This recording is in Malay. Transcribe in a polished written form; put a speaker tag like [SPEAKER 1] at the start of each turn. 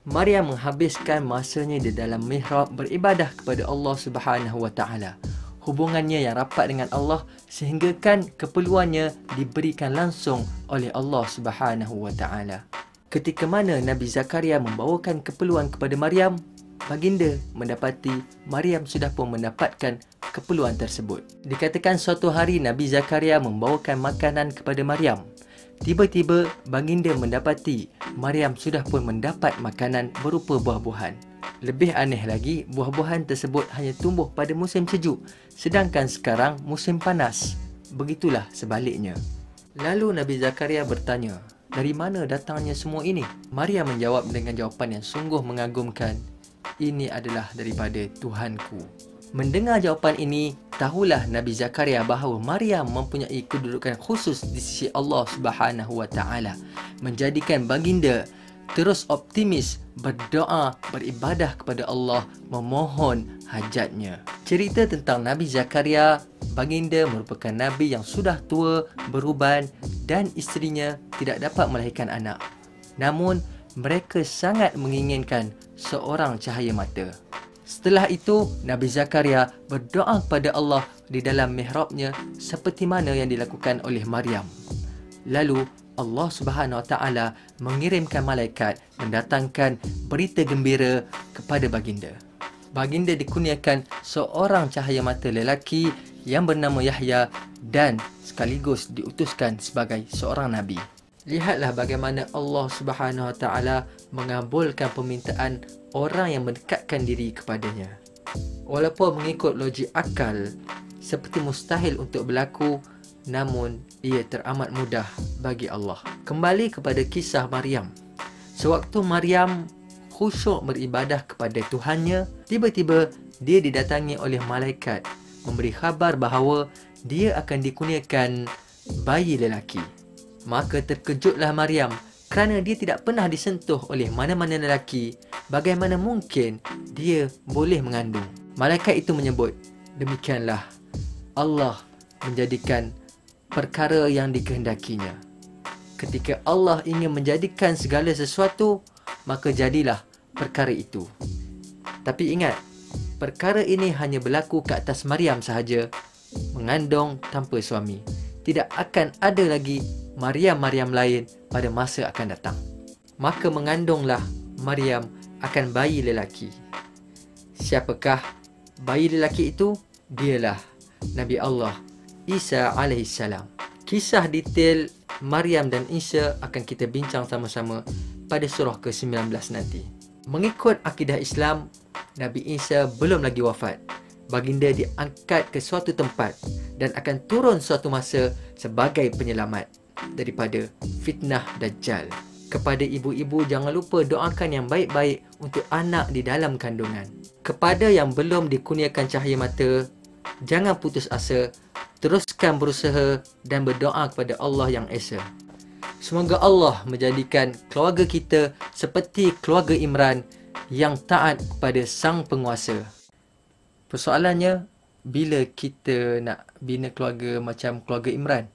[SPEAKER 1] Maryam menghabiskan masanya di dalam mihrab beribadah kepada Allah Subhanahu wa taala. Hubungannya yang rapat dengan Allah sehinggakan keperluannya diberikan langsung oleh Allah Subhanahu wa taala. Ketika mana Nabi Zakaria membawakan keperluan kepada Maryam, baginda mendapati Maryam sudah pun mendapatkan keperluan tersebut. Dikatakan suatu hari Nabi Zakaria membawakan makanan kepada Maryam. Tiba-tiba baginda mendapati Maryam sudah pun mendapat makanan berupa buah-buahan. Lebih aneh lagi, buah-buahan tersebut hanya tumbuh pada musim sejuk, sedangkan sekarang musim panas. Begitulah sebaliknya. Lalu Nabi Zakaria bertanya, dari mana datangnya semua ini? Maryam menjawab dengan jawapan yang sungguh mengagumkan, ini adalah daripada Tuhanku. Mendengar jawapan ini, tahulah Nabi Zakaria bahawa Maryam mempunyai kedudukan khusus di sisi Allah Subhanahu wa taala, menjadikan baginda terus optimis berdoa, beribadah kepada Allah, memohon hajatnya. Cerita tentang Nabi Zakaria, baginda merupakan nabi yang sudah tua, beruban dan isterinya tidak dapat melahirkan anak. Namun mereka sangat menginginkan seorang cahaya mata. Setelah itu, Nabi Zakaria berdoa kepada Allah di dalam mihrabnya seperti mana yang dilakukan oleh Maryam. Lalu Allah Subhanahu Wa Taala mengirimkan malaikat mendatangkan berita gembira kepada baginda. Baginda dikurniakan seorang cahaya mata lelaki yang bernama Yahya dan sekaligus diutuskan sebagai seorang nabi. Lihatlah bagaimana Allah Subhanahu Wa Taala mengabulkan permintaan orang yang mendekatkan diri kepadanya. Walaupun mengikut logik akal seperti mustahil untuk berlaku, namun ia teramat mudah bagi Allah. Kembali kepada kisah Maryam. Sewaktu Maryam khusyuk beribadah kepada Tuhannya, tiba-tiba dia didatangi oleh malaikat memberi khabar bahawa dia akan dikurniakan bayi lelaki. Maka terkejutlah Maryam kerana dia tidak pernah disentuh oleh mana-mana lelaki. Bagaimana mungkin dia boleh mengandung? Malaikat itu menyebut, demikianlah Allah menjadikan perkara yang dikehendakinya. Ketika Allah ingin menjadikan segala sesuatu, maka jadilah perkara itu. Tapi ingat, perkara ini hanya berlaku ke atas Maryam sahaja, mengandung tanpa suami. Tidak akan ada lagi Maryam-Maryam lain pada masa akan datang. Maka mengandunglah Maryam akan bayi lelaki. Siapakah bayi lelaki itu? Dialah Nabi Allah Isa alaihissalam. Kisah detail Maryam dan Isa akan kita bincang sama-sama pada surah ke-19 nanti. Mengikut akidah Islam, Nabi Isa belum lagi wafat. Baginda diangkat ke suatu tempat dan akan turun suatu masa sebagai penyelamat daripada fitnah Dajjal. Kepada ibu-ibu, jangan lupa doakan yang baik-baik untuk anak di dalam kandungan. Kepada yang belum dikurniakan cahaya mata, jangan putus asa, teruskan berusaha dan berdoa kepada Allah yang Esa. Semoga Allah menjadikan keluarga kita seperti keluarga Imran yang taat kepada Sang Penguasa. Persoalannya, bila kita nak bina keluarga macam keluarga Imran?